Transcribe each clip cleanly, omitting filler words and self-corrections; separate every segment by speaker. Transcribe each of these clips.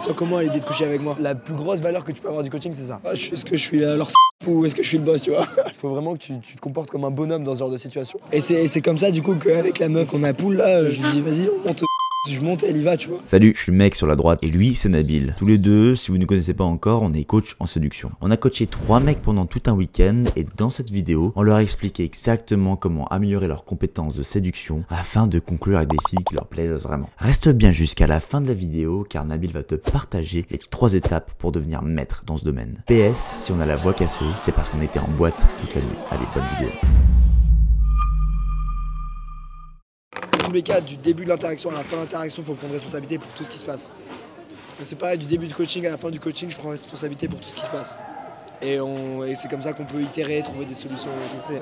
Speaker 1: Tu te sens comment à l'idée de coucher avec moi? La plus grosse valeur que tu peux avoir du coaching, c'est ça. Est-ce que je suis leur ou est-ce que je suis le boss, tu vois? Il faut vraiment que tu te comportes comme un bonhomme dans ce genre de situation. Et c'est comme ça, du coup, qu'avec la meuf qu'on a poule là, je lui dis, vas-y, on monte. Je monte et elle y va, tu vois.
Speaker 2: Salut, je suis le mec sur la droite et lui c'est Nabil. Tous les deux, si vous ne connaissez pas encore, on est coach en séduction. On a coaché 3 mecs pendant tout un week-end et dans cette vidéo, on leur a expliqué exactement comment améliorer leurs compétences de séduction afin de conclure avec des filles qui leur plaisent vraiment. Reste bien jusqu'à la fin de la vidéo car Nabil va te partager les 3 étapes pour devenir maître dans ce domaine. PS, si on a la voix cassée, c'est parce qu'on était en boîte toute la nuit. Allez, bonne vidéo.
Speaker 1: Dans tous les cas, du début de l'interaction à la fin de l'interaction, il faut prendre responsabilité pour tout ce qui se passe. C'est pareil, du début du coaching à la fin du coaching, je prends responsabilité pour tout ce qui se passe. Et c'est comme ça qu'on peut itérer, trouver des solutions.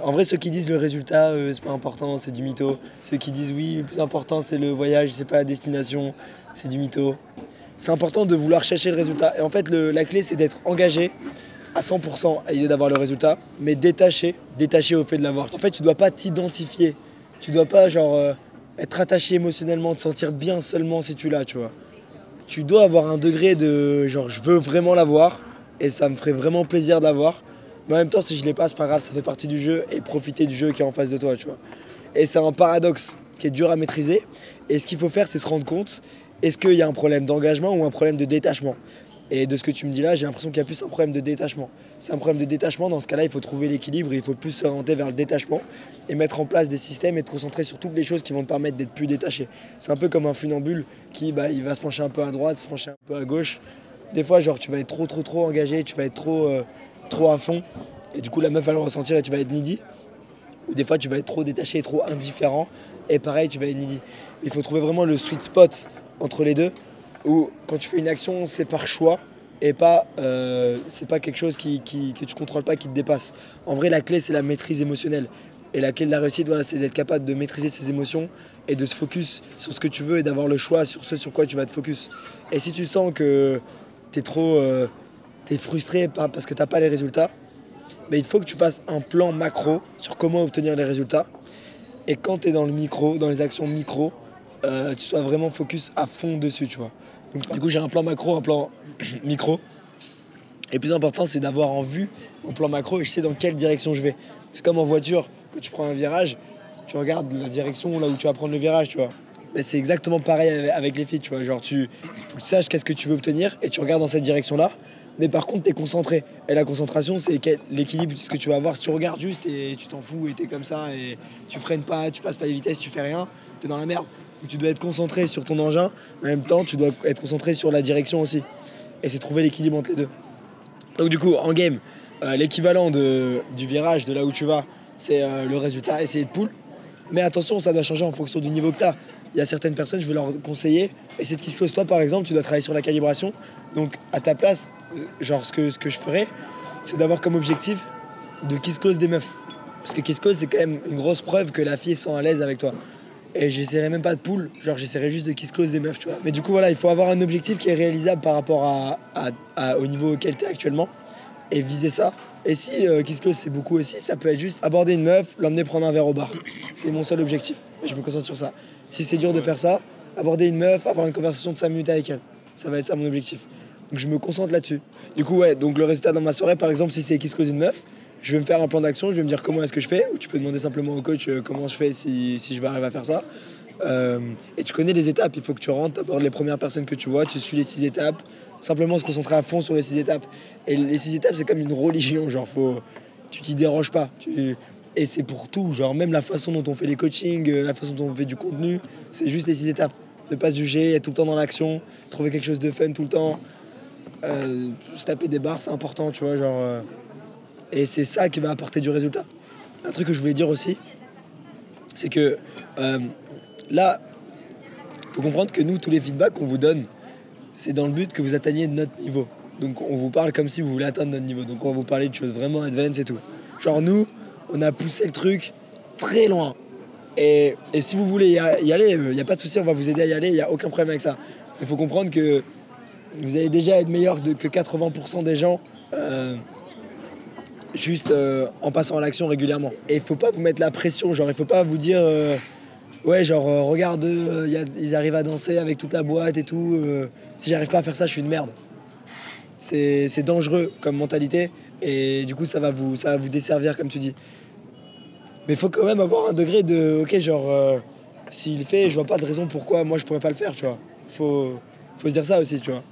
Speaker 1: En vrai, ceux qui disent le résultat, c'est pas important, c'est du mytho. Ceux qui disent oui, le plus important c'est le voyage, c'est pas la destination, c'est du mytho. C'est important de vouloir chercher le résultat. Et en fait, la clé, c'est d'être engagé à 100% à l'idée d'avoir le résultat, mais détaché au fait de l'avoir. En fait, tu dois pas t'identifier. Tu dois pas être attaché émotionnellement, te sentir bien seulement si tu l'as, tu vois. Tu dois avoir un degré de je veux vraiment l'avoir et ça me ferait vraiment plaisir de l'avoir. Mais en même temps, si je l'ai pas, c'est pas grave, ça fait partie du jeu et profiter du jeu qui est en face de toi, tu vois. Et c'est un paradoxe qui est dur à maîtriser. Et ce qu'il faut faire, c'est se rendre compte, est-ce qu'il y a un problème d'engagement ou un problème de détachement? Et de ce que tu me dis là, j'ai l'impression qu'il y a plus un problème de détachement. C'est un problème de détachement, dans ce cas-là, il faut trouver l'équilibre, il faut plus s'orienter vers le détachement et mettre en place des systèmes et te concentrer sur toutes les choses qui vont te permettre d'être plus détaché. C'est un peu comme un funambule qui il va se pencher un peu à droite, se pencher un peu à gauche. Des fois, tu vas être trop engagé, tu vas être trop à fond et du coup la meuf va le ressentir et tu vas être needy. Ou des fois, tu vas être trop détaché, trop indifférent et pareil, tu vas être needy. Il faut trouver vraiment le sweet spot entre les deux. Où quand tu fais une action, c'est par choix et pas c'est pas quelque chose que tu contrôles pas, qui te dépasse. En vrai, la clé, c'est la maîtrise émotionnelle. Et la clé de la réussite, voilà, c'est d'être capable de maîtriser ses émotions et de se focus sur ce que tu veux et d'avoir le choix sur ce sur quoi tu vas te focus. Et si tu sens que t'es frustré parce que t'as pas les résultats, mais il faut que tu fasses un plan macro sur comment obtenir les résultats. Et quand tu es dans le micro, dans les actions micro, tu sois vraiment focus à fond dessus, tu vois. Donc, du coup, j'ai un plan macro, un plan micro. Et le plus important, c'est d'avoir en vue mon plan macro et je sais dans quelle direction je vais. C'est comme en voiture, quand tu prends un virage, tu regardes la direction là où tu vas prendre le virage, tu vois. Mais c'est exactement pareil avec les filles, tu vois. Genre, faut que tu saches qu'est-ce que tu veux obtenir et tu regardes dans cette direction-là. Mais par contre, tu es concentré. Et la concentration, c'est l'équilibre, ce que tu vas avoir. Si tu regardes juste et tu t'en fous et tu es comme ça et tu freines pas, tu passes pas les vitesses, tu fais rien, tu es dans la merde. Donc, tu dois être concentré sur ton engin, mais en même temps, tu dois être concentré sur la direction aussi. Et c'est trouver l'équilibre entre les deux. Donc, du coup, en game, l'équivalent du virage, de là où tu vas, c'est le résultat, essayer de pull. Mais attention, ça doit changer en fonction du niveau que tu as. Il y a certaines personnes, je vais leur conseiller, essayer de kiss close. Toi, par exemple, tu dois travailler sur la calibration. Donc, à ta place, ce que je ferais, c'est d'avoir comme objectif de kiss close des meufs. Parce que kiss close, c'est quand même une grosse preuve que la fille se sent à l'aise avec toi. Et j'essaierai même pas de pull, j'essaierai juste de kiss close des meufs, tu vois. Mais du coup, voilà, il faut avoir un objectif qui est réalisable par rapport au niveau auquel tu es actuellement et viser ça. Et si kiss close c'est beaucoup aussi, ça peut être juste aborder une meuf, l'emmener prendre un verre au bar. C'est mon seul objectif. Et je me concentre sur ça. Si c'est dur de faire ça, aborder une meuf, avoir une conversation de 5 minutes avec elle. Ça va être ça mon objectif. Donc je me concentre là-dessus. Du coup, ouais, donc le résultat dans ma soirée, par exemple, si c'est kiss close une meuf, je vais me faire un plan d'action, je vais me dire comment est-ce que je fais, ou tu peux demander simplement au coach comment je fais si je vais arriver à faire ça. Et tu connais les étapes, il faut que tu rentres, abordes les premières personnes que tu vois, tu suis les 6 étapes, simplement se concentrer à fond sur les 6 étapes. Et les 6 étapes, c'est comme une religion, tu t'y déroges pas. Et c'est pour tout, même la façon dont on fait les coachings, la façon dont on fait du contenu, c'est juste les 6 étapes. Ne pas se juger, être tout le temps dans l'action, trouver quelque chose de fun tout le temps, se taper des barres, c'est important, tu vois, et c'est ça qui va apporter du résultat. Un truc que je voulais dire aussi, c'est que là, il faut comprendre que nous, tous les feedbacks qu'on vous donne, c'est dans le but que vous atteigniez notre niveau. Donc on vous parle comme si vous voulez atteindre notre niveau. Donc on va vous parler de choses vraiment advanced et tout. Nous, on a poussé le truc très loin. Et si vous voulez y aller, il n'y a pas de souci, on va vous aider à y aller, il n'y a aucun problème avec ça. Il faut comprendre que vous allez déjà être meilleur que 80% des gens juste en passant à l'action régulièrement. Et il faut pas vous mettre la pression, il faut pas vous dire Ouais, genre, regarde, ils arrivent à danser avec toute la boîte et tout. Si j'arrive pas à faire ça, je suis une merde. C'est dangereux comme mentalité. Et du coup, ça va vous desservir, comme tu dis. Mais il faut quand même avoir un degré de, ok, genre, s'il le fait, je vois pas de raison pourquoi moi je pourrais pas le faire, tu vois. Faut se dire ça aussi, tu vois.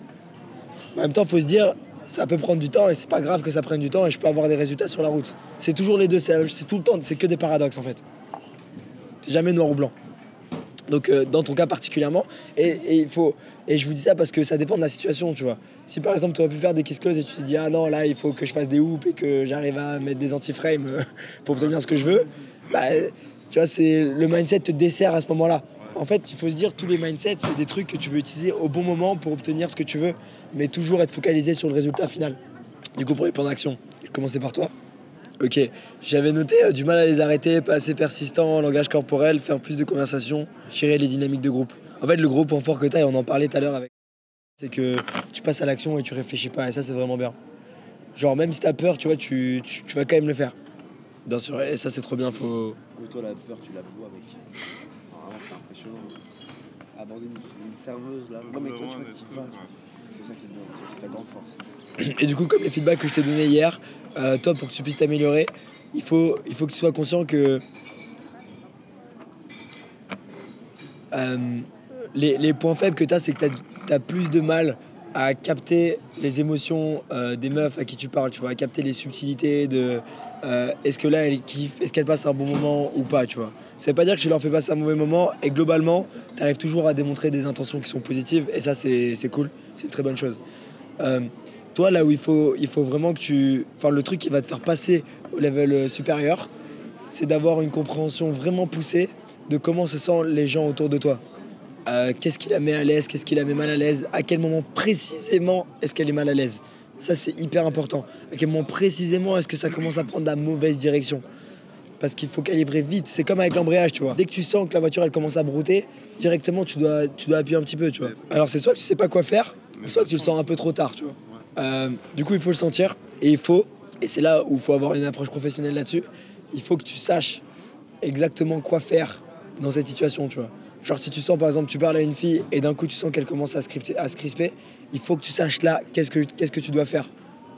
Speaker 1: En même temps, faut se dire, ça peut prendre du temps et c'est pas grave que ça prenne du temps et je peux avoir des résultats sur la route. C'est toujours les deux, c'est tout le temps, c'est que des paradoxes en fait. C'est jamais noir ou blanc. Donc dans ton cas particulièrement, et je vous dis ça parce que ça dépend de la situation, tu vois. Si par exemple tu aurais pu faire des kiss close et tu te dis ah non là il faut que je fasse des hoops et que j'arrive à mettre des anti-frames pour obtenir ce que je veux, bah tu vois c'est le mindset te dessert à ce moment-là. En fait il faut se dire tous les mindsets c'est des trucs que tu veux utiliser au bon moment pour obtenir ce que tu veux, mais toujours être focalisé sur le résultat final. Du coup pour les plans d'action, je vais commencer par toi. Ok, j'avais noté du mal à les arrêter, pas assez persistant, langage corporel, faire plus de conversations, gérer les dynamiques de groupe. En fait, le gros point fort que tu as, et on en parlait tout à l'heure avec, c'est que tu passes à l'action et tu réfléchis pas, et ça, c'est vraiment bien. Genre, même si t'as peur, tu vois, tu vas quand même le faire. Bien sûr, et ça, c'est trop bien, faut.
Speaker 3: Mais toi, la peur, tu la bois avec. Vraiment, c'est impressionnant. Aborder une serveuse là. Non, mais toi, tu vas te dire, c'est ça qui est bien, c'est ta grande force.
Speaker 1: Et du coup, comme les feedbacks que je t'ai donnés hier, toi, pour que tu puisses t'améliorer, il faut que tu sois conscient que les points faibles que tu as, c'est que tu as plus de mal à capter les émotions des meufs à qui tu parles, tu vois, à capter les subtilités de est-ce que là elle kiffe, est-ce qu'elle passe un bon moment ou pas, tu vois. Ça veut pas dire que tu leur fais passer un mauvais moment et globalement, tu arrives toujours à démontrer des intentions qui sont positives et ça, c'est cool, c'est une très bonne chose. Euh, Toi, là où il faut vraiment que tu. Enfin, le truc qui va te faire passer au level supérieur, c'est d'avoir une compréhension vraiment poussée de comment se sentent les gens autour de toi. Qu'est-ce qui la met à l'aise, qu'est-ce qui la met mal à l'aise, à quel moment précisément est-ce qu'elle est mal à l'aise. Ça, c'est hyper important. À quel moment précisément est-ce que ça commence à prendre la mauvaise direction. Parce qu'il faut calibrer vite. C'est comme avec l'embrayage, tu vois. Dès que tu sens que la voiture, elle commence à brouter, directement, tu dois appuyer un petit peu, tu vois. Alors, c'est soit que tu sais pas quoi faire, soit que tu le sens un peu trop tard, tu vois. Du coup, il faut le sentir. Et c'est là où il faut avoir une approche professionnelle là-dessus, il faut que tu saches exactement quoi faire dans cette situation, tu vois. Genre si tu sens par exemple tu parles à une fille et d'un coup tu sens qu'elle commence à se crisper, il faut que tu saches là qu'est-ce que tu dois faire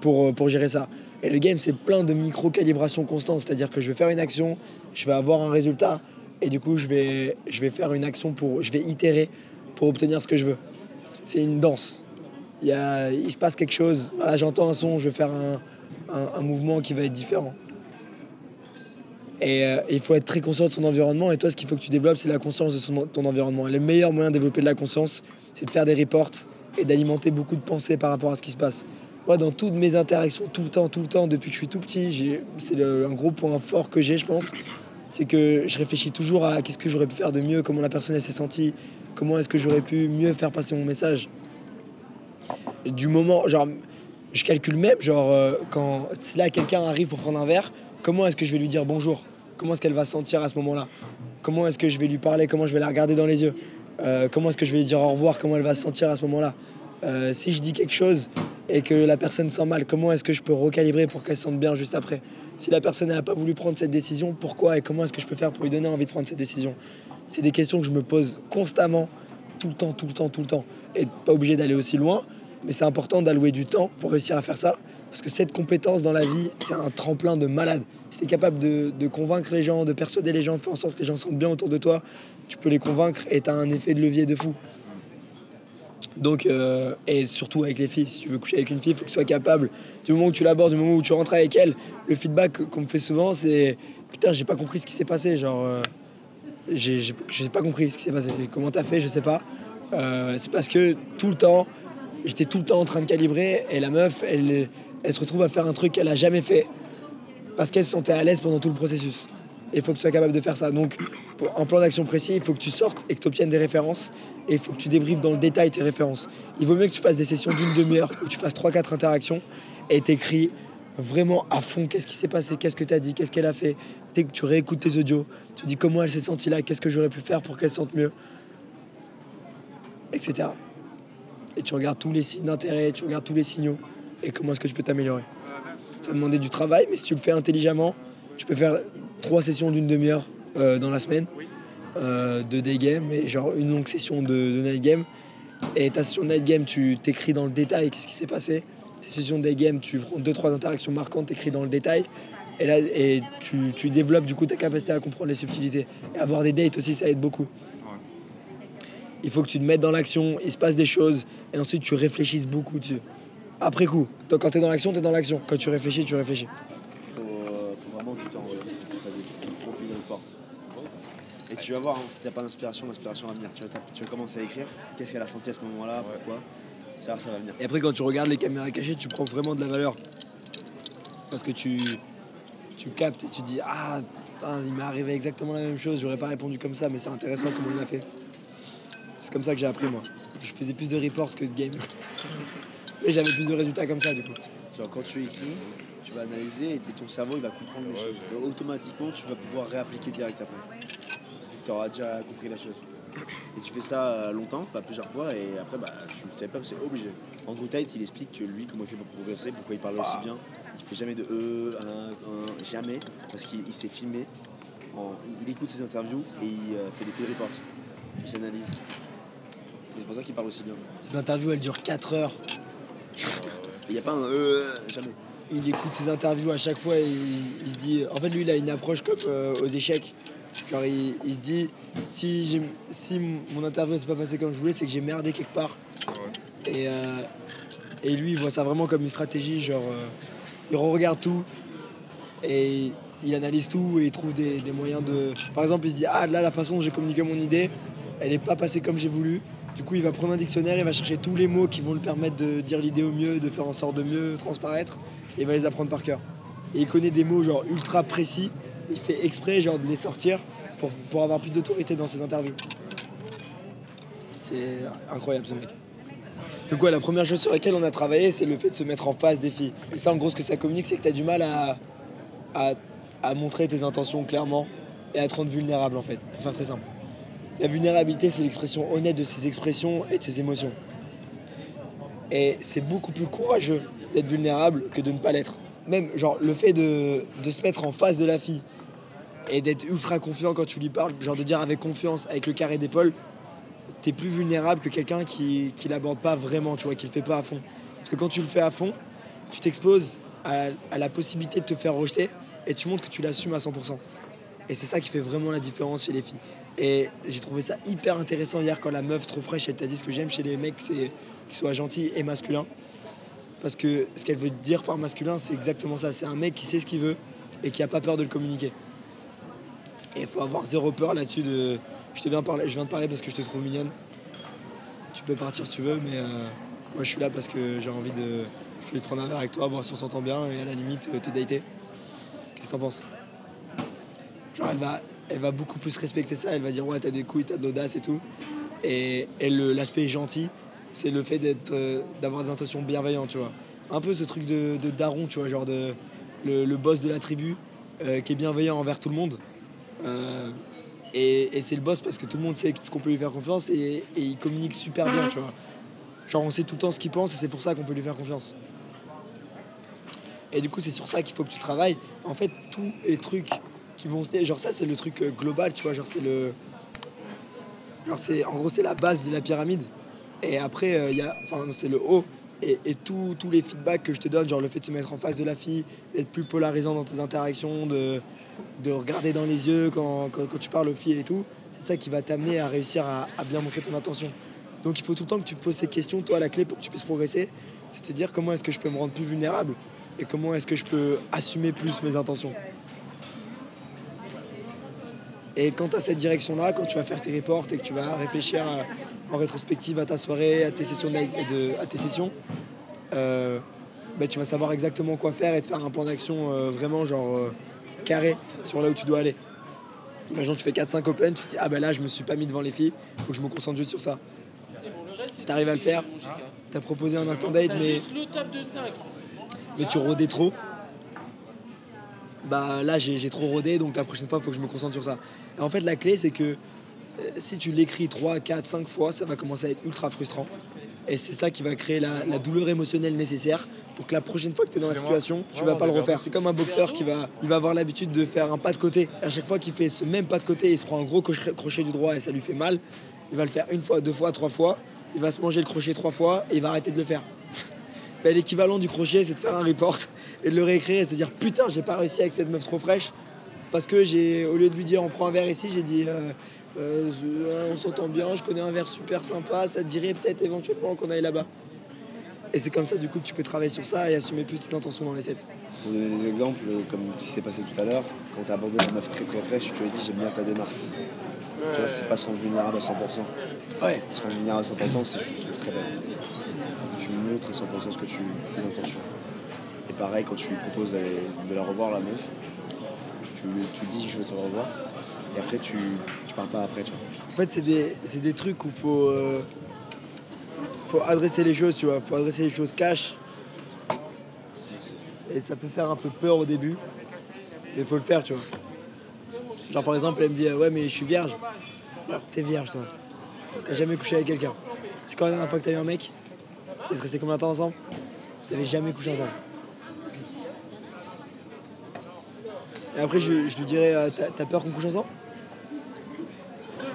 Speaker 1: pour gérer ça. Et le game c'est plein de micro-calibrations constantes, c'est-à-dire que je vais faire une action, je vais avoir un résultat et du coup je vais faire une action je vais itérer pour obtenir ce que je veux. C'est une danse. Il se passe quelque chose, voilà, j'entends un son, je vais faire un mouvement qui va être différent. Et il faut être très conscient de son environnement. Et toi, ce qu'il faut que tu développes, c'est la conscience de ton environnement. Et le meilleur moyen de développer de la conscience, c'est de faire des reports et d'alimenter beaucoup de pensées par rapport à ce qui se passe. Moi, dans toutes mes interactions, tout le temps, depuis que je suis tout petit, c'est un gros point fort que j'ai, je pense. C'est que je réfléchis toujours à qu'est-ce que j'aurais pu faire de mieux, comment la personne elle s'est sentie, comment est-ce que j'aurais pu mieux faire passer mon message. Et du moment, genre, je calcule même, genre, si là quelqu'un arrive pour prendre un verre, comment est-ce que je vais lui dire bonjour? Comment est-ce qu'elle va se sentir à ce moment-là? Comment est-ce que je vais lui parler? Comment je vais la regarder dans les yeux? Comment est-ce que je vais lui dire au revoir? Comment elle va se sentir à ce moment-là? Si je dis quelque chose et que la personne sent mal, comment est-ce que je peux recalibrer pour qu'elle se sente bien juste après? Si la personne n'a pas voulu prendre cette décision, pourquoi et comment est-ce que je peux faire pour lui donner envie de prendre cette décision? C'est des questions que je me pose constamment, tout le temps. Et pas obligé d'aller aussi loin, mais c'est important d'allouer du temps pour réussir à faire ça. Parce que cette compétence dans la vie, c'est un tremplin de malade. Si tu es capable de convaincre les gens, de persuader les gens, de faire en sorte que les gens se sentent bien autour de toi, tu peux les convaincre et tu as un effet de levier de fou. Donc, et surtout avec les filles, si tu veux coucher avec une fille, il faut que tu sois capable, du moment où tu l'abordes, du moment où tu rentres avec elle, le feedback qu'on me fait souvent, c'est « Putain, j'ai pas compris ce qui s'est passé, genre, j'ai pas compris ce qui s'est passé. Comment t'as fait, je sais pas. » C'est parce que tout le temps, j'étais tout le temps en train de calibrer et la meuf, elle se retrouve à faire un truc qu'elle a jamais fait parce qu'elle se sentait à l'aise pendant tout le processus. Et il faut que tu sois capable de faire ça. Donc, en plan d'action précis, il faut que tu sortes et que tu obtiennes des références et il faut que tu débriefes dans le détail tes références. Il vaut mieux que tu fasses des sessions d'une demi-heure où tu fasses 3-4 interactions et t'écris vraiment à fond qu'est-ce qui s'est passé, qu'est-ce que tu as dit, qu'est-ce qu'elle a fait. Tu réécoutes tes audios, tu dis comment elle s'est sentie là, qu'est-ce que j'aurais pu faire pour qu'elle se sente mieux, etc. Et tu regardes tous les signes d'intérêt, tu regardes tous les signaux et comment est-ce que tu peux t'améliorer. Ça demande du travail, mais si tu le fais intelligemment, tu peux faire 3 sessions d'une demi-heure dans la semaine de day game, et genre une longue session de night game. Et ta session night game, tu t'écris dans le détail qu'est-ce qui s'est passé. Tes sessions day game, tu prends 2-3 interactions marquantes, t'écris dans le détail. Et là, tu développes du coup ta capacité à comprendre les subtilités. Et avoir des dates aussi, ça aide beaucoup. Il faut que tu te mettes dans l'action, il se passe des choses, et ensuite tu réfléchisses beaucoup dessus. Après coup, donc quand t'es dans l'action, t'es dans l'action. Quand tu réfléchis, tu réfléchis.
Speaker 3: Faut vraiment du temps, parce que t'as des profils de porte. Et tu vas voir, hein, si t'as pas d'inspiration, l'inspiration va venir. Tu vas commencer à écrire, qu'est-ce qu'elle a senti à ce moment-là, pourquoi. Ça va venir.
Speaker 1: Et après, quand tu regardes les caméras cachées, tu prends vraiment de la valeur. Parce que tu captes et tu dis ah, putain, il m'est arrivé exactement la même chose, j'aurais pas répondu comme ça, mais c'est intéressant comment il l'a fait. C'est comme ça que j'ai appris, moi. Je faisais plus de reports que de game. Et j'avais plus de résultats comme ça, du coup.
Speaker 3: Genre, quand tu écris, tu vas analyser et ton cerveau il va comprendre les choses. Donc, automatiquement, tu vas pouvoir réappliquer direct après. Vu que tu auras déjà compris la chose. Et tu fais ça longtemps, pas plusieurs fois, et après, tu ne savais pas, c'est obligé. Andrew Tate, il explique que lui, comment il fait pour progresser, pourquoi il parle aussi bien. Il fait jamais de jamais, parce qu'il s'est filmé. Il écoute ses interviews et il fait des field reports. Il s'analyse. Et c'est pour ça qu'il parle aussi bien.
Speaker 1: Ces interviews, elles durent 4 heures.
Speaker 3: Il n'y a pas un jamais.
Speaker 1: Il écoute ses interviews à chaque fois et il se dit... En fait, lui, il a une approche comme aux échecs. Genre, il se dit, si mon interview ne s'est pas passée comme je voulais, c'est que j'ai merdé quelque part. Et lui, il voit ça vraiment comme une stratégie. Genre, il regarde tout et il analyse tout et il trouve des moyens de... Par exemple, il se dit, ah là, la façon dont j'ai communiqué mon idée, elle n'est pas passée comme j'ai voulu. Du coup, il va prendre un dictionnaire, il va chercher tous les mots qui vont lui permettre de dire l'idée au mieux, de faire en sorte de mieux transparaître, et il va les apprendre par cœur. Et il connaît des mots genre ultra précis, il fait exprès genre de les sortir pour avoir plus d'autorité dans ses interviews. C'est incroyable ce mec. Donc ouais, la première chose sur laquelle on a travaillé, c'est le fait de se mettre en face des filles. Et ça, en gros, ce que ça communique, c'est que tu as du mal à montrer tes intentions clairement et à te rendre vulnérable, en fait, pour faire très simple. La vulnérabilité, c'est l'expression honnête de ses expressions et de ses émotions. Et c'est beaucoup plus courageux d'être vulnérable que de ne pas l'être. Même genre le fait de se mettre en face de la fille et d'être ultra confiant quand tu lui parles, genre de dire avec confiance, avec le carré d'épaule, t'es plus vulnérable que quelqu'un qui l'aborde pas vraiment, tu vois, qui le fait pas à fond. Parce que quand tu le fais à fond, tu t'exposes à la possibilité de te faire rejeter et tu montres que tu l'assumes à 100%. Et c'est ça qui fait vraiment la différence chez les filles. Et j'ai trouvé ça hyper intéressant hier quand la meuf trop fraîche, elle t'a dit ce que j'aime chez les mecs, c'est qu'ils soient gentils et masculins. Parce que ce qu'elle veut dire par masculin, c'est exactement ça. C'est un mec qui sait ce qu'il veut et qui a pas peur de le communiquer. Et il faut avoir zéro peur là-dessus de... Je viens de parler parce que je te trouve mignonne. Tu peux partir si tu veux, mais moi je suis là parce que j'ai envie de... Je vais te prendre un verre avec toi, voir si on s'entend bien et à la limite te dater. Qu'est-ce que t'en penses? Genre elle va beaucoup plus respecter ça, elle va dire ouais t'as des couilles, t'as de l'audace et tout. Et l'aspect gentil, c'est le fait d'avoir des intentions bienveillantes, tu vois. Un peu ce truc de daron, tu vois, genre le boss de la tribu qui est bienveillant envers tout le monde. Et c'est le boss parce que tout le monde sait qu'on peut lui faire confiance et il communique super bien, tu vois. Genre on sait tout le temps ce qu'il pense et c'est pour ça qu'on peut lui faire confiance. Et du coup c'est sur ça qu'il faut que tu travailles. En fait tous les trucs qui vont se... Genre ça c'est le truc global, tu vois, genre c'est le... Genre en gros c'est la base de la pyramide. Et après c'est le haut. Et tous les feedbacks que je te donne, genre le fait de se mettre en face de la fille, d'être plus polarisant dans tes interactions, de regarder dans les yeux quand tu parles aux filles et tout, c'est ça qui va t'amener à réussir à bien montrer ton intention. Donc il faut tout le temps que tu te poses ces questions, toi la clé pour que tu puisses progresser, c'est de te dire comment est-ce que je peux me rendre plus vulnérable et comment est-ce que je peux assumer plus mes intentions. Et quand tu as cette direction-là, quand tu vas faire tes reports et que tu vas réfléchir en rétrospective à ta soirée, à tes sessions, tu vas savoir exactement quoi faire et te faire un plan d'action vraiment genre carré sur là où tu dois aller. Imagine tu fais 4-5 open, tu te dis ah ben là je me suis pas mis devant les filles, faut que je me concentre juste sur ça. T'arrives à le faire, t'as proposé un instant date mais tu rodais trop. Bah là j'ai trop rodé donc la prochaine fois il faut que je me concentre sur ça. Et en fait la clé c'est que si tu l'écris 3, 4, 5 fois, ça va commencer à être ultra frustrant. Et c'est ça qui va créer la douleur émotionnelle nécessaire pour que la prochaine fois que tu es dans la situation, tu vas pas le refaire. C'est comme un boxeur il va avoir l'habitude de faire un pas de côté. À chaque fois qu'il fait ce même pas de côté, il se prend un gros crochet du droit et ça lui fait mal. Il va le faire 1 fois, 2 fois, 3 fois. Il va se manger le crochet 3 fois et il va arrêter de le faire. Ben, l'équivalent du crochet, c'est de faire un report et de le réécrire et de se dire putain, j'ai pas réussi avec cette meuf trop fraîche parce que au lieu de lui dire on prend un verre ici, j'ai dit on s'entend bien, je connais un verre super sympa, ça te dirait peut-être éventuellement qu'on aille là-bas. Et c'est comme ça du coup que tu peux travailler sur ça et assumer plus tes intentions dans les sets.
Speaker 3: Pour donner des exemples, comme ce qui s'est passé tout à l'heure, quand tu as abordé la meuf très très fraîche, tu lui as dit j'aime bien ta démarche. Tu vois, c'est pas se rendre vulnérable à 100%.
Speaker 1: Ouais.
Speaker 3: Se rendre vulnérable à 100%, c'est je trouve très belle. Tu montres à 100% ce que tes intentions. Et pareil, quand tu lui proposes de la revoir, la meuf, tu dis que je veux te revoir, et après tu pars pas après, tu vois.
Speaker 1: En fait, c'est des trucs où faut adresser les choses, tu vois. Faut adresser les choses cash. Et ça peut faire un peu peur au début, mais il faut le faire, tu vois. Genre par exemple, elle me dit ouais mais je suis vierge. Alors t'es vierge toi. T'as jamais couché avec quelqu'un. C'est quand la dernière fois que t'as eu un mec? Vous êtes restés combien de temps ensemble? Vous avez jamais couché ensemble. Et après je lui dirais t'as peur qu'on couche ensemble?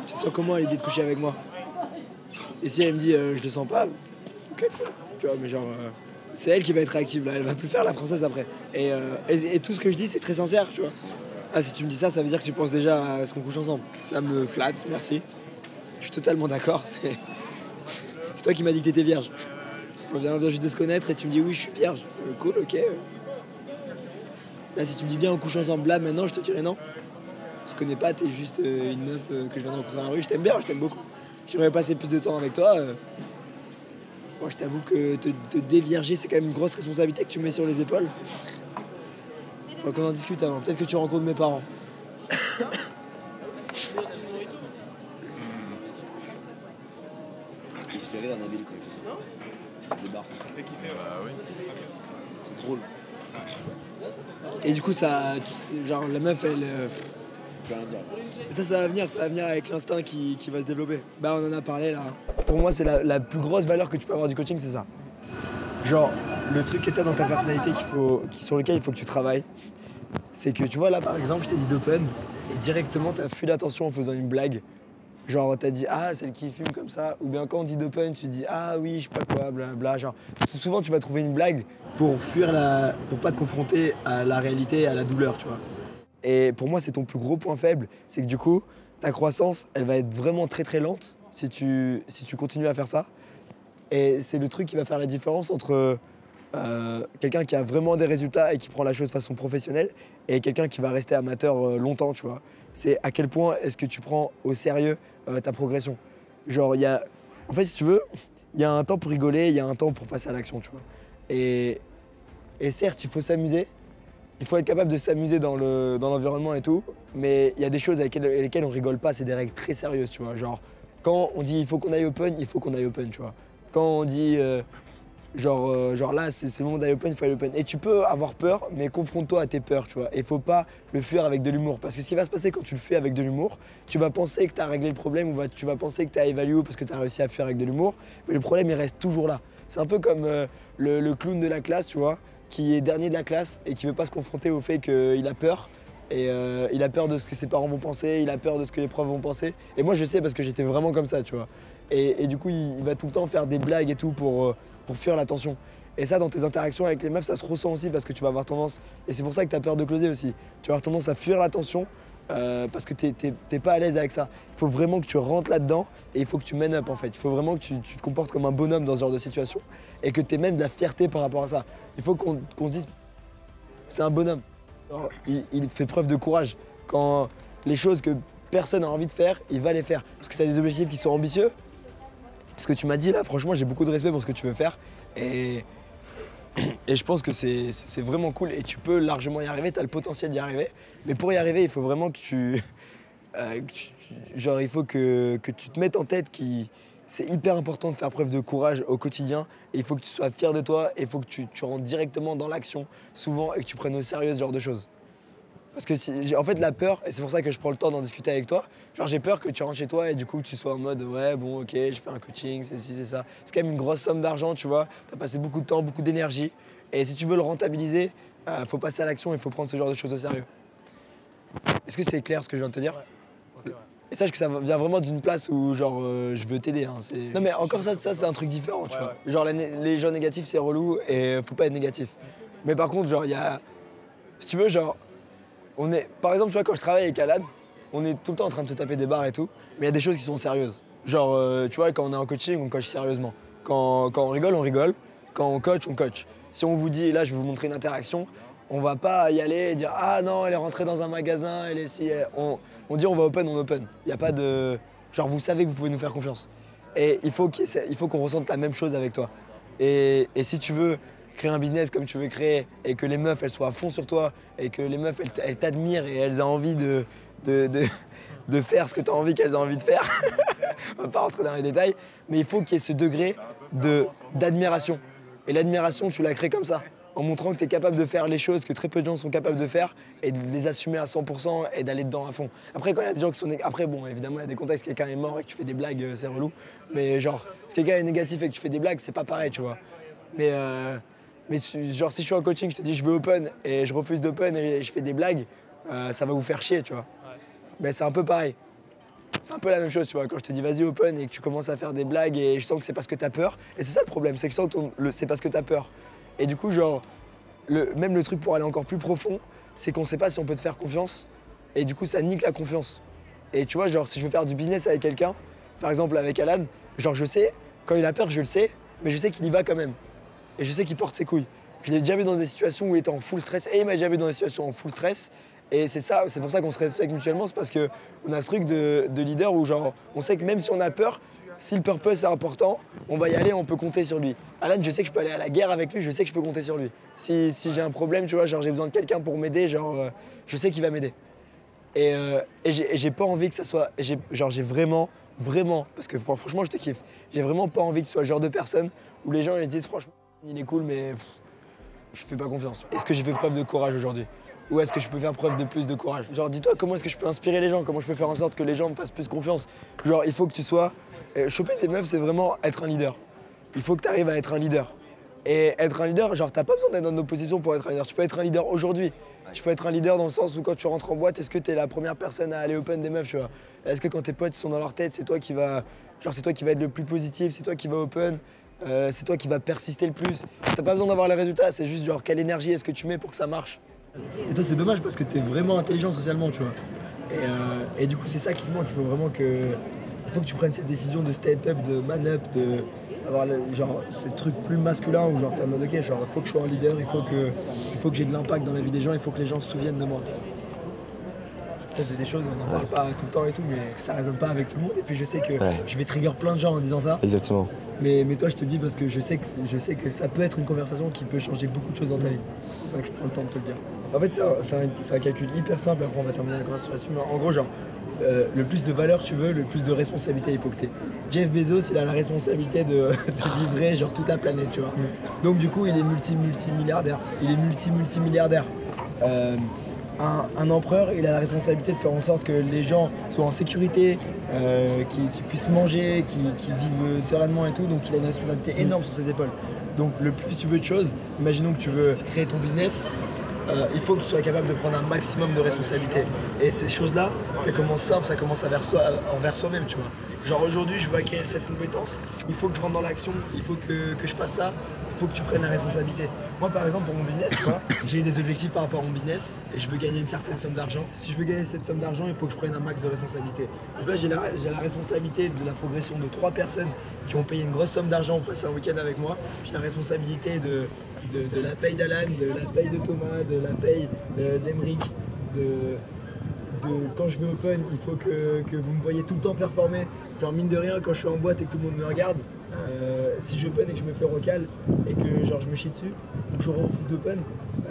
Speaker 1: Tu te sens comment à l'idée de coucher avec moi? Et si elle me dit je le sens pas, ok cool. Tu vois mais genre c'est elle qui va être réactive là, elle va plus faire la princesse après. Et tout ce que je dis c'est très sincère, tu vois. Ah si tu me dis ça, ça veut dire que tu penses déjà à ce qu'on couche ensemble. Ça me flatte, merci. Je suis totalement d'accord. C'est toi qui m'as dit que t'étais vierge. On vient juste de se connaître et tu me dis oui je suis vierge. Cool, ok. Là si tu me dis viens on couche ensemble là maintenant, je te dirais non. On se connaît pas, t'es juste une meuf que je viens de rencontrer dans la rue. Je t'aime bien, je t'aime beaucoup. J'aimerais passer plus de temps avec toi. Moi je t'avoue que te dévierger c'est quand même une grosse responsabilité que tu mets sur les épaules. Faut qu'on en discute avant. Peut-être que tu rencontres mes parents.
Speaker 3: Il se fait rire Nabil quand il fait ça. Il se débarque.
Speaker 4: Ça fait kiffer, bah oui.
Speaker 3: C'est drôle.
Speaker 1: Et du coup, ça, genre la meuf, elle.
Speaker 3: Je peux rien dire.
Speaker 1: Ça va venir avec l'instinct qui va se développer. Bah, on en a parlé là. Pour moi, c'est la plus grosse valeur que tu peux avoir du coaching, c'est ça. Genre, le truc que tu as dans ta personnalité sur lequel il faut que tu travailles, c'est que tu vois, là par exemple, je t'ai dit d'open, et directement, tu as fui l'attention en faisant une blague. Genre, t'as dit, ah, celle qui fume comme ça. Ou bien quand on dit d'open, tu dis, ah oui, je sais pas quoi, blablabla. Genre, souvent, tu vas trouver une blague pour pour pas te confronter à la réalité, à la douleur, tu vois. Et pour moi, c'est ton plus gros point faible. C'est que du coup, ta croissance, elle va être vraiment très très lente si tu continues à faire ça. Et c'est le truc qui va faire la différence entre quelqu'un qui a vraiment des résultats et qui prend la chose de façon professionnelle et quelqu'un qui va rester amateur longtemps, tu vois. C'est à quel point est-ce que tu prends au sérieux ta progression. Genre, en fait, si tu veux, il y a un temps pour rigoler, il y a un temps pour passer à l'action, tu vois. Et certes, il faut s'amuser, il faut être capable de s'amuser dans l'environnement et tout, mais il y a des choses avec lesquelles on rigole pas, c'est des règles très sérieuses, tu vois. Genre, quand on dit il faut qu'on aille open, il faut qu'on aille open, tu vois. Quand on dit genre là, c'est le moment d'aller open, il faut aller open. Et tu peux avoir peur, mais confronte-toi à tes peurs, tu vois. Et faut pas le fuir avec de l'humour. Parce que ce qui va se passer quand tu le fuis avec de l'humour, tu vas penser que tu as réglé le problème ou tu vas penser que tu as évalué parce que tu as réussi à fuir avec de l'humour. Mais le problème, il reste toujours là. C'est un peu comme le clown de la classe, tu vois, qui est dernier de la classe et qui veut pas se confronter au fait qu'il a peur. Et il a peur de ce que ses parents vont penser, il a peur de ce que les profs vont penser. Et moi, je sais parce que j'étais vraiment comme ça, tu vois. Et du coup, il va tout le temps faire des blagues et tout pour fuir l'attention. Et ça, dans tes interactions avec les meufs, ça se ressent aussi parce que tu vas avoir tendance, et c'est pour ça que tu as peur de closer aussi, tu vas avoir tendance à fuir l'attention parce que t'es pas à l'aise avec ça. Il faut vraiment que tu rentres là-dedans et il faut que tu mènes up en fait. Il faut vraiment que tu te comportes comme un bonhomme dans ce genre de situation et que tu aies même de la fierté par rapport à ça. Il faut qu'on se dise, c'est un bonhomme. Alors, il fait preuve de courage. Quand les choses que personne n'a envie de faire, il va les faire. Parce que tu as des objectifs qui sont ambitieux. Ce que tu m'as dit là, franchement, j'ai beaucoup de respect pour ce que tu veux faire. Et je pense que c'est vraiment cool et tu peux largement y arriver, tu as le potentiel d'y arriver. Mais pour y arriver, il faut vraiment que il faut que tu te mettes en tête que c'est hyper important de faire preuve de courage au quotidien. Et il faut que tu sois fier de toi et il faut que tu rentres directement dans l'action souvent et que tu prennes au sérieux ce genre de choses. Parce que en fait, la peur, et c'est pour ça que je prends le temps d'en discuter avec toi, genre j'ai peur que tu rentres chez toi et du coup que tu sois en mode ouais, bon, ok, je fais un coaching, c'est ci, c'est ça. C'est quand même une grosse somme d'argent, tu vois. Tu as passé beaucoup de temps, beaucoup d'énergie. Et si tu veux le rentabiliser, faut passer à l'action, il faut prendre ce genre de choses au sérieux. Est-ce que c'est clair ce que je viens de te dire?
Speaker 4: Ok, ouais.
Speaker 1: Et sache que ça vient vraiment d'une place où genre je veux t'aider. Hein, non mais encore ça c'est un truc différent, tu vois. Genre les gens négatifs c'est relou et faut pas être négatif. Mais par contre genre il y a, si tu veux genre, par exemple tu vois quand je travaille avec Alan, on est tout le temps en train de se taper des barres et tout, mais il y a des choses qui sont sérieuses. Genre tu vois quand on est en coaching on coach sérieusement. Quand on rigole on rigole, quand on coach on coach. Si on vous dit là je vais vous montrer une interaction, on va pas y aller et dire ah non elle est rentrée dans un magasin, elle est si, on dit on va open, on open. Il n'y a pas de... Genre vous savez que vous pouvez nous faire confiance. Et il faut qu'on ressente la même chose avec toi. Et si tu veux créer un business comme tu veux créer et que les meufs elles soient à fond sur toi et que les meufs elles t'admirent et elles aient envie de faire ce que tu as envie qu'elles aient envie de faire, on va pas rentrer dans les détails, mais il faut qu'il y ait ce degré d'admiration. Et l'admiration tu la crées comme ça, en montrant que tu es capable de faire les choses que très peu de gens sont capables de faire et de les assumer à 100% et d'aller dedans à fond. Après, quand il y a des gens qui sont après, bon, évidemment, il y a des contextes, quelqu'un est mort et que tu fais des blagues, c'est relou. Mais genre, si quelqu'un est négatif et que tu fais des blagues, c'est pas pareil, tu vois. Mais genre, si je suis en coaching, je te dis je veux open et je refuse d'open et je fais des blagues, ça va vous faire chier, tu vois. Ouais. Mais c'est un peu pareil. C'est un peu la même chose, tu vois, quand je te dis vas-y open et que tu commences à faire des blagues et je sens que c'est parce que t'as peur. Et c'est ça le problème, c'est que je sens que c'est parce que t'as peur. Et du coup, genre, même le truc pour aller encore plus profond, c'est qu'on sait pas si on peut te faire confiance. Et du coup, ça nique la confiance. Et tu vois, genre, si je veux faire du business avec quelqu'un, par exemple avec Alan, genre, je sais, quand il a peur, je le sais, mais je sais qu'il y va quand même. Et je sais qu'il porte ses couilles. Je l'ai déjà vu dans des situations où il était en full stress, et il m'a déjà vu dans des situations en full stress. Et c'est pour ça qu'on se respecte mutuellement, c'est parce qu'on a ce truc de leader où, genre, on sait que même si on a peur, si le purpose est important, on va y aller, on peut compter sur lui. Alan, je sais que je peux aller à la guerre avec lui, je sais que je peux compter sur lui. Si j'ai un problème, tu vois, genre j'ai besoin de quelqu'un pour m'aider, genre je sais qu'il va m'aider. Et j'ai pas envie que ça soit, j'ai vraiment, parce que franchement je te kiffe, j'ai vraiment pas envie que ce soit le genre de personne où les gens ils se disent franchement il est cool mais je fais pas confiance. Est-ce que j'ai fait preuve de courage aujourd'hui? Ou est-ce que je peux faire preuve de plus de courage? Genre dis-toi comment est-ce que je peux inspirer les gens, comment je peux faire en sorte que les gens me fassent plus confiance. Genre il faut que tu sois... choper des meufs c'est vraiment être un leader. Il faut que tu arrives à être un leader. Et être un leader, genre t'as pas besoin d'être dans nos positions pour être un leader. Tu peux être un leader aujourd'hui. Tu peux être un leader dans le sens où quand tu rentres en boîte, est-ce que t'es la première personne à aller open des meufs, tu vois? Est-ce que quand tes potes sont dans leur tête, c'est toi qui va... Genre c'est toi qui va être le plus positif, c'est toi qui va open, c'est toi qui va persister le plus. T'as pas besoin d'avoir les résultats, c'est juste genre quelle énergie est-ce que tu mets pour que ça marche. Et toi c'est dommage parce que t'es vraiment intelligent socialement, tu vois. Et du coup c'est ça qui te manque, il faut vraiment que... Il faut que tu prennes cette décision de step up, de man up, d'avoir genre ces trucs plus masculins où genre t'es en mode ok, genre il faut que je sois un leader, il faut que j'ai de l'impact dans la vie des gens, il faut que les gens se souviennent de moi. Ça c'est des choses, on n'en parle pas tout le temps et tout, mais parce que ça résonne pas avec tout le monde. Et puis je sais que je vais trigger plein de gens en disant ça.
Speaker 4: Exactement.
Speaker 1: Mais toi je te dis parce que je sais que ça peut être une conversation qui peut changer beaucoup de choses dans ta vie. C'est pour ça que je prends le temps de te le dire. En fait c'est un calcul hyper simple, après on va terminer la conversation là-dessus, mais en gros genre le plus de valeur tu veux, le plus de responsabilité il faut que tu aies. Jeff Bezos, il a la responsabilité de livrer genre toute la planète, tu vois. Donc du coup, il est multimilliardaire. Il est multimilliardaire. Un empereur, il a la responsabilité de faire en sorte que les gens soient en sécurité, qu'ils puissent manger, qu'ils vivent sereinement et tout. Donc il a une responsabilité énorme sur ses épaules. Donc le plus tu veux de choses, imaginons que tu veux créer ton business, il faut que tu sois capable de prendre un maximum de responsabilités. Et ces choses-là, ça commence simple, ça commence envers soi-même, tu vois. Genre aujourd'hui, je veux acquérir cette compétence, il faut que je rentre dans l'action, il faut que je fasse ça, il faut que tu prennes la responsabilité. Moi par exemple pour mon business, tu vois, j'ai des objectifs par rapport à mon business et je veux gagner une certaine somme d'argent. Si je veux gagner cette somme d'argent, il faut que je prenne un max de responsabilité. Donc là j'ai la responsabilité de la progression de 3 personnes qui ont payé une grosse somme d'argent pour passer un week-end avec moi. J'ai la responsabilité de la paye d'Alan, de la paye de Thomas, de la paye d'Emeric, quand je vais open, il faut que vous me voyez tout le temps performer. Genre mine de rien, quand je suis en boîte et que tout le monde me regarde, si je open et que je me fais recal et que genre je me chie dessus, ou que je refuse d'open,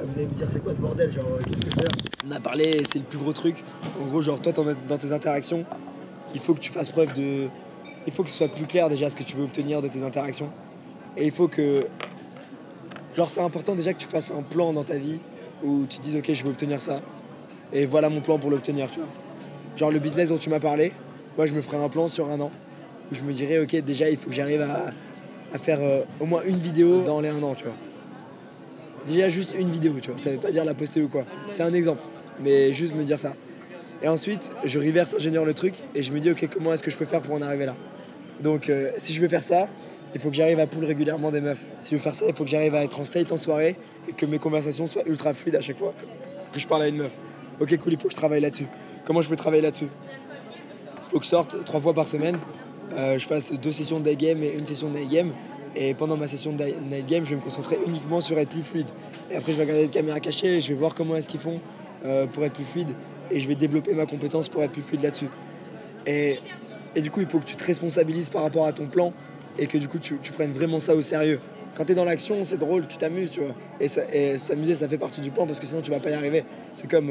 Speaker 1: vous allez me dire c'est quoi ce bordel, genre qu'est-ce que je fais là? On a parlé, c'est le plus gros truc. En gros, genre toi dans tes interactions, il faut que tu fasses preuve de... Il faut que ce soit plus clair déjà ce que tu veux obtenir de tes interactions. Et il faut que... Genre c'est important déjà que tu fasses un plan dans ta vie où tu te dises ok je veux obtenir ça. et voilà mon plan pour l'obtenir, tu vois. Genre le business dont tu m'as parlé, moi je me ferai un plan sur 1 an où je me dirais ok déjà il faut que j'arrive à faire au moins une vidéo dans les 1 an, tu vois. Déjà juste une vidéo, tu vois, ça veut pas dire la poster ou quoi, c'est un exemple, mais juste me dire ça. Et ensuite je reverse ingénieur le truc et je me dis ok comment est-ce que je peux faire pour en arriver là. Donc si je veux faire ça, il faut que j'arrive à pull régulièrement des meufs. Si je veux faire ça, il faut que j'arrive à être en state en soirée et que mes conversations soient ultra fluides à chaque fois que je parle à une meuf. Ok cool, il faut que je travaille là-dessus. Comment je peux travailler là-dessus? Il faut que je sorte 3 fois par semaine, je fasse 2 sessions de day game et 1 session de night game. Et pendant ma session de night game, je vais me concentrer uniquement sur être plus fluide. Et après, je vais regarder les caméras cachées, je vais voir comment est-ce qu'ils font pour être plus fluide. Et je vais développer ma compétence pour être plus fluide là-dessus. Et du coup, il faut que tu te responsabilises par rapport à ton plan et que du coup, tu prennes vraiment ça au sérieux. Quand tu es dans l'action, c'est drôle, tu t'amuses, tu vois. Et s'amuser, ça fait partie du plan parce que sinon, tu vas pas y arriver. C'est comme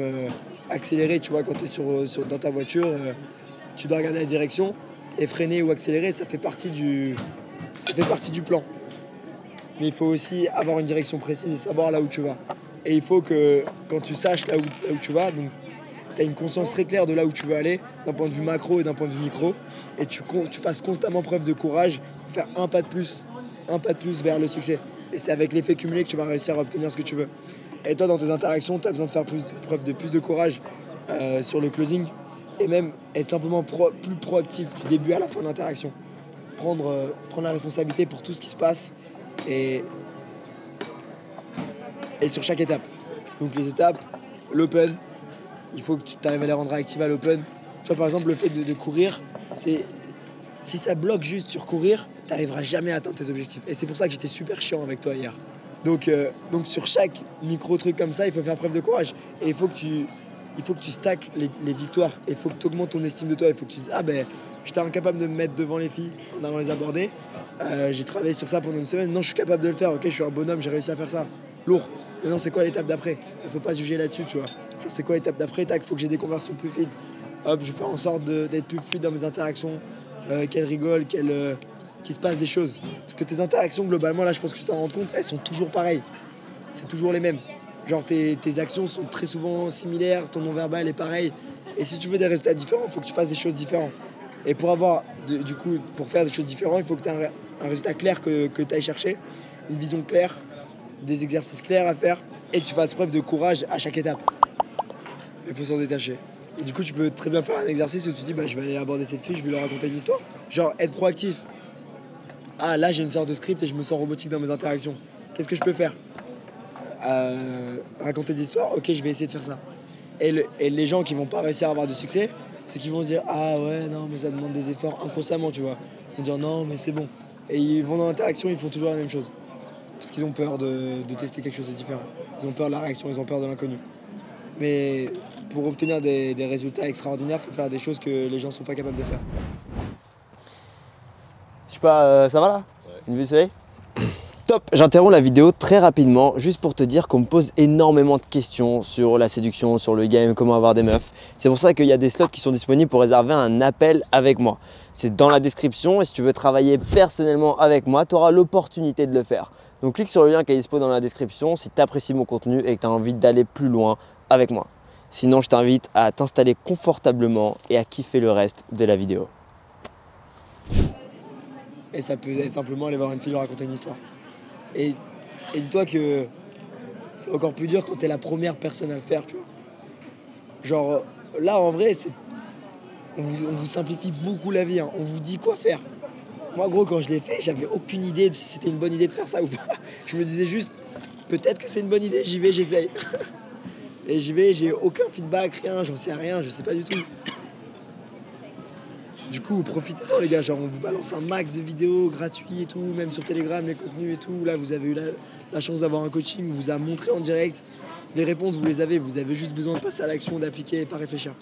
Speaker 1: accélérer, tu vois, quand tu es dans ta voiture, tu dois regarder la direction et freiner ou accélérer, ça fait partie du plan. Mais il faut aussi avoir une direction précise et savoir là où tu vas. Et il faut que quand tu saches là où tu vas, donc tu as une conscience très claire de là où tu veux aller, d'un point de vue macro et d'un point de vue micro, et tu fasses constamment preuve de courage pour faire un pas de plus vers le succès. Et c'est avec l'effet cumulé que tu vas réussir à obtenir ce que tu veux. Et toi, dans tes interactions, tu as besoin de faire preuve de plus de courage sur le closing, et même être simplement plus proactif du début à la fin de l'interaction. Prendre la responsabilité pour tout ce qui se passe et sur chaque étape. Donc les étapes, l'open, il faut que tu arrives à les rendre réactives à l'open. Tu vois, par exemple, le fait de courir, si ça bloque juste sur courir, tu n'arriveras jamais à atteindre tes objectifs. Et c'est pour ça que j'étais super chiant avec toi hier. Donc sur chaque micro-truc comme ça, il faut faire preuve de courage. Et il faut que tu stacks les victoires. Et il faut que tu augmentes ton estime de toi. Il faut que tu dises, ah ben, j'étais incapable de me mettre devant les filles en allant les aborder. J'ai travaillé sur ça pendant 1 semaine. Non, je suis capable de le faire. Ok, je suis un bonhomme, j'ai réussi à faire ça. Lourd. Maintenant, c'est quoi l'étape d'après? Il faut pas se juger là-dessus, tu vois. Genre, c'est quoi l'étape d'après? Tac, faut que j'ai des conversations plus fluides. Hop, je vais faire en sorte d'être plus fluide dans mes interactions. Qu'elles rigolent, qu'il se passe des choses. Parce que tes interactions, globalement, là, je pense que tu t'en rends compte, elles sont toujours pareilles. C'est toujours les mêmes. Genre, tes actions sont très souvent similaires, ton non-verbal est pareil. Et si tu veux des résultats différents, il faut que tu fasses des choses différentes. Et pour faire des choses différentes, il faut que tu aies un résultat clair que tu ailles chercher, une vision claire, des exercices clairs à faire, et que tu fasses preuve de courage à chaque étape. Il faut s'en détacher. Et du coup, tu peux très bien faire un exercice où tu dis, je vais aller aborder cette fille, je vais leur raconter une histoire. Genre, être proactif. Ah, là, j'ai une sorte de script et je me sens robotique dans mes interactions. Qu'est-ce que je peux faire? Raconter des histoires, ok, je vais essayer de faire ça. Et les gens qui vont pas réussir à avoir du succès, c'est qu'ils vont se dire, ah ouais, non, mais ça demande des efforts inconsciemment, tu vois. Ils vont dire, non, mais c'est bon. Et ils vont dans l'interaction, ils font toujours la même chose. Parce qu'ils ont peur de tester quelque chose de différent. Ils ont peur de la réaction, ils ont peur de l'inconnu. Mais pour obtenir des résultats extraordinaires, il faut faire des choses que les gens ne sont pas capables de faire.
Speaker 4: Je sais pas, ça va là? Ouais. Une vue de soleil? Top. J'interromps la vidéo très rapidement juste pour te dire qu'on me pose énormément de questions sur la séduction, sur le game, comment avoir des meufs. C'est pour ça qu'il y a des slots qui sont disponibles pour réserver un appel avec moi. C'est dans la description et si tu veux travailler personnellement avec moi, tu auras l'opportunité de le faire. Donc clique sur le lien qui est dispo dans la description si tu apprécies mon contenu et que tu as envie d'aller plus loin avec moi. Sinon, je t'invite à t'installer confortablement et à kiffer le reste de la vidéo.
Speaker 1: Et ça peut être simplement aller voir une fille lui raconter une histoire. Et dis-toi que c'est encore plus dur quand t'es la première personne à le faire, tu vois. Genre, là, en vrai, on vous simplifie beaucoup la vie, hein. On vous dit quoi faire. Moi, gros, quand je l'ai fait, j'avais aucune idée de si c'était une bonne idée de faire ça ou pas. Je me disais juste, peut-être que c'est une bonne idée, j'y vais, j'essaye. Et j'y vais, j'ai aucun feedback, rien, j'en sais rien, je sais pas du tout. Du coup, profitez-en les gars, genre on vous balance un max de vidéos gratuits et tout, même sur Telegram, les contenus et tout. Là, vous avez eu la chance d'avoir un coaching, on vous a montré en direct. Les réponses, vous les avez, vous avez juste besoin de passer à l'action, d'appliquer et pas réfléchir.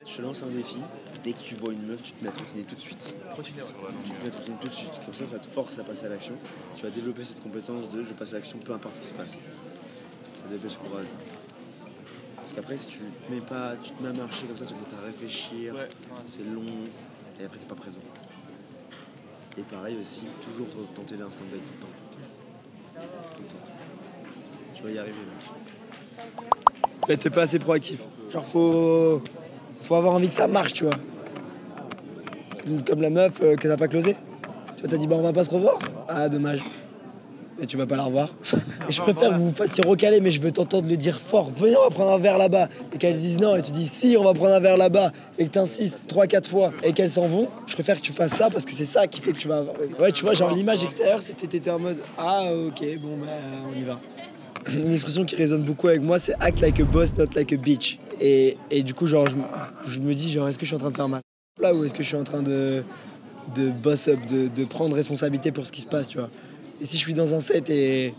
Speaker 3: Je te lance un défi, dès que tu vois une meuf, tu te mets à trottiner tout de suite. Tu te mets à trottiner tout de suite, comme ça te force à passer à l'action. Tu vas développer cette compétence de je passe à l'action peu importe ce qui se passe. Ça développe ce courage. Parce qu'après, si tu te mets à marcher comme ça, tu vas te réfléchir, c'est long, et après t'es pas présent. Et pareil aussi, toujours tenter l'instant d'être tout le temps. Tout le temps. Tu vas y arriver, mec.
Speaker 1: Mais t'es pas assez proactif. Genre, faut avoir envie que ça marche, tu vois. Comme la meuf que t'as pas closé. Tu vois, t'as dit, bah on va pas se revoir. Ah, dommage. Et tu vas pas la revoir. Et je préfère que vous vous fassiez recaler, mais je veux t'entendre le dire fort. Venez, on va prendre un verre là-bas. Et qu'elles disent non, et tu dis si, on va prendre un verre là-bas. Et que t'insistes 3-4 fois et qu'elles s'en vont. Je préfère que tu fasses ça parce que c'est ça qui fait que tu vas avoir. Ouais, tu vois, genre l'image extérieure, c'était t'étais en mode ah, ok, bon, bah, on y va. Une expression qui résonne beaucoup avec moi, c'est act like a boss, not like a bitch. Et du coup, genre, je me dis, genre, est-ce que je suis en train de faire ma là ou est-ce que je suis en train de boss up, de prendre responsabilité pour ce qui se passe, tu vois. Et si je suis dans un set et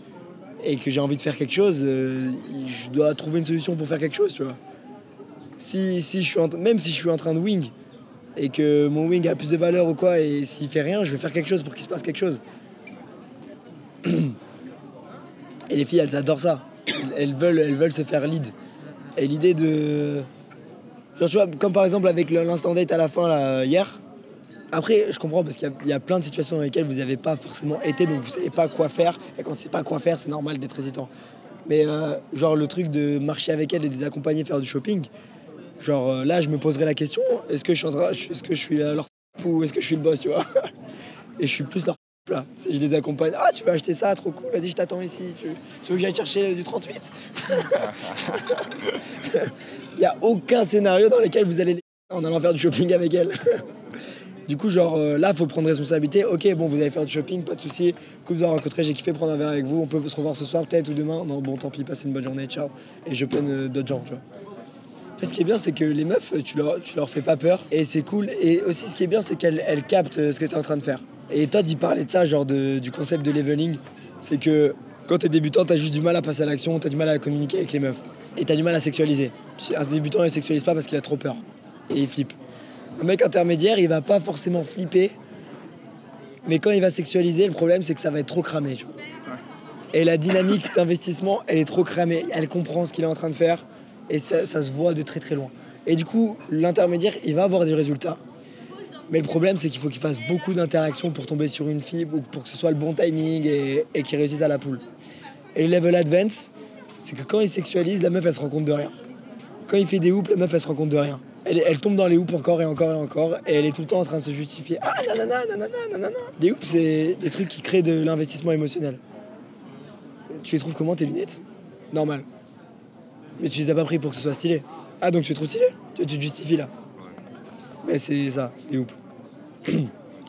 Speaker 1: que j'ai envie de faire quelque chose, je dois trouver une solution pour faire quelque chose, tu vois. Si je suis même si je suis en train de wing et que mon wing a plus de valeur ou quoi, et s'il fait rien, je vais faire quelque chose pour qu'il se passe quelque chose. Et les filles, elles adorent ça. Elles veulent se faire lead. Et l'idée de... Genre, tu vois, comme par exemple avec l'instant date à la fin, là, hier. Après, je comprends parce qu'il y a plein de situations dans lesquelles vous n'avez pas forcément été, donc vous savez pas quoi faire. Et quand tu sais pas quoi faire, c'est normal d'être hésitant. Mais genre le truc de marcher avec elle et de les accompagner faire du shopping, genre là, je me poserais la question, est-ce que je suis leur ou est-ce que je suis le boss, tu vois. Et je suis plus leur là. Si je les accompagne, ah tu veux acheter ça, trop cool, vas-y je t'attends ici, tu veux que j'aille chercher du 38. Il n'y a aucun scénario dans lequel vous allez en allant faire du shopping avec elle. Du coup, genre là, faut prendre responsabilité. Ok, bon, vous allez faire du shopping, pas de souci. Coup de vous rencontrer, j'ai kiffé prendre un verre avec vous. On peut se revoir ce soir peut-être ou demain. Non, bon, tant pis, passez une bonne journée, ciao. Et je peine d'autres gens, tu vois. En fait, ce qui est bien, c'est que les meufs, tu leur fais pas peur et c'est cool. Et aussi, ce qui est bien, c'est qu'elles captent ce que tu es en train de faire. Et Todd, il parlait de ça, genre du concept de leveling. C'est que quand t'es débutant, t'as juste du mal à passer à l'action, t'as du mal à communiquer avec les meufs. Et t'as du mal à sexualiser. Un débutant, il sexualise pas parce qu'il a trop peur. Et il flippe. Un mec intermédiaire, il va pas forcément flipper, mais quand il va sexualiser, le problème c'est que ça va être trop cramé. Tu vois. Et la dynamique d'investissement, elle est trop cramée. Elle comprend ce qu'il est en train de faire et ça se voit de très très loin. Et du coup, l'intermédiaire, il va avoir des résultats. Mais le problème c'est qu'il faut qu'il fasse beaucoup d'interactions pour tomber sur une fibre ou pour que ce soit le bon timing et qu'il réussisse à la poule. Et le level advance, c'est que quand il sexualise, la meuf elle se rend compte de rien. Quand il fait des hoops, la meuf elle se rend compte de rien. Elle tombe dans les hoops encore et encore et encore, et elle est tout le temps en train de se justifier. Ah nanana, nanana, nanana. Les hoops, c'est des trucs qui créent de l'investissement émotionnel. Tu les trouves comment tes lunettes? Normal. Mais tu les as pas pris pour que ce soit stylé. Ah donc tu es trop stylé? Tu te justifies là. Mais c'est ça, les hoops.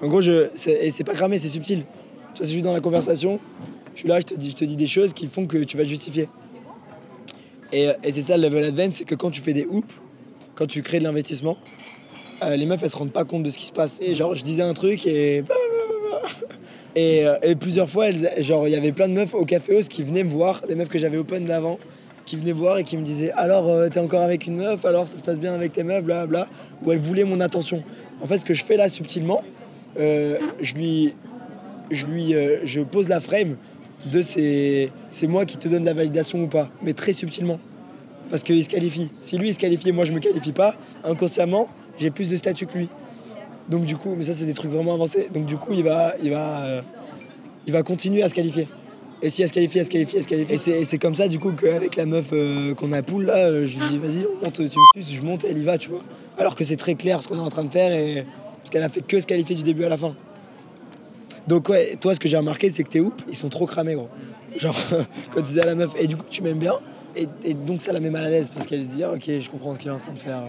Speaker 1: En gros, c'est pas cramé, c'est subtil. Tu vois, c'est juste dans la conversation. Je suis là, je te dis des choses qui font que tu vas te justifier. Et c'est ça le level advance, c'est que quand tu fais des hoops, quand tu crées de l'investissement, les meufs elles se rendent pas compte de ce qui se passe. Et genre je disais un truc et plusieurs fois, genre il y avait plein de meufs au Café House qui venaient me voir, des meufs que j'avais open d'avant, qui venaient voir et qui me disaient alors t'es encore avec une meuf, alors ça se passe bien avec tes meufs, blablabla, où elles voulaient mon attention. En fait ce que je fais là subtilement, je pose la frame de c'est moi qui te donne la validation ou pas, mais très subtilement. Parce qu'il se qualifie. Si lui il se qualifie et moi je me qualifie pas, inconsciemment, j'ai plus de statut que lui. Donc du coup, mais ça c'est des trucs vraiment avancés. Donc du coup, il va continuer à se qualifier. Et si elle se qualifie, elle se qualifie, elle se qualifie. Et c'est comme ça du coup qu'avec la meuf qu'on a poule là, je lui dis vas-y, on monte, tu me suces, je monte et elle y va, tu vois. Alors que c'est très clair ce qu'on est en train de faire et parce qu'elle a fait que se qualifier du début à la fin. Donc ouais, toi ce que j'ai remarqué c'est que tes hoops, ils sont trop cramés gros. Genre quand tu disais à la meuf et du coup tu m'aimes bien. Et donc ça la met mal à l'aise parce qu'elle se dit ah, ok je comprends ce qu'il est en train de faire.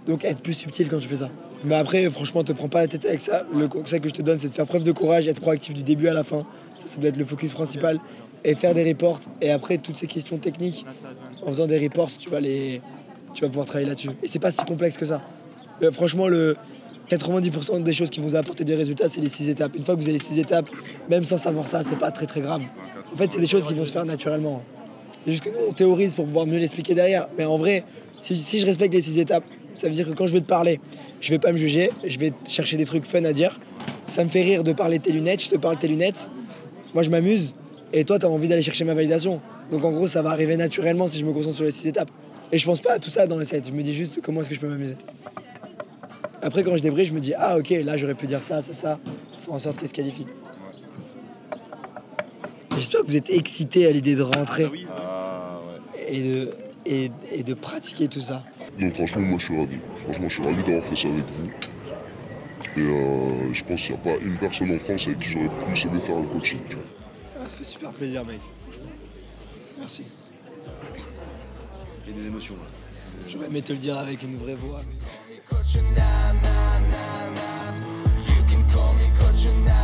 Speaker 1: Donc être plus subtil quand tu fais ça. Mais après franchement te prends pas la tête avec ça. Le conseil que je te donne c'est de faire preuve de courage, être proactif du début à la fin. Ça doit être le focus principal. Et faire des reports. Et après toutes ces questions techniques, en faisant des reports tu vas pouvoir travailler là-dessus. Et c'est pas si complexe que ça. Franchement le 90% des choses qui vont apporter des résultats c'est les 6 étapes. Une fois que vous avez les 6 étapes, même sans savoir ça, c'est pas très très grave. En fait c'est des choses qui vont se faire naturellement. C'est juste que nous, on théorise pour pouvoir mieux l'expliquer derrière. Mais en vrai, si je respecte les 6 étapes, ça veut dire que quand je vais te parler, je vais pas me juger, je vais chercher des trucs fun à dire. Ça me fait rire de parler de tes lunettes, je te parle de tes lunettes. Moi, je m'amuse. Et toi, tu as envie d'aller chercher ma validation. Donc en gros, ça va arriver naturellement si je me concentre sur les 6 étapes. Et je pense pas à tout ça dans les sets. Je me dis juste comment est-ce que je peux m'amuser. Après, quand je débriefe, je me dis ah ok, là j'aurais pu dire ça. Faut en sorte qu'elle se qualifie. J'espère que vous êtes excités à l'idée de rentrer. Et et de pratiquer tout ça.
Speaker 5: Donc franchement, moi je suis ravi. Franchement, je suis ravi d'avoir fait ça avec vous. Et je pense qu'il n'y a pas une personne en France avec qui j'aurais plus aimé faire le coaching. Tu vois.
Speaker 1: Ah, ça fait super plaisir, mec. Merci.
Speaker 3: Il y a des émotions là.
Speaker 1: J'aurais aimé te le dire avec une vraie voix. Mais...
Speaker 6: You can call me coach now.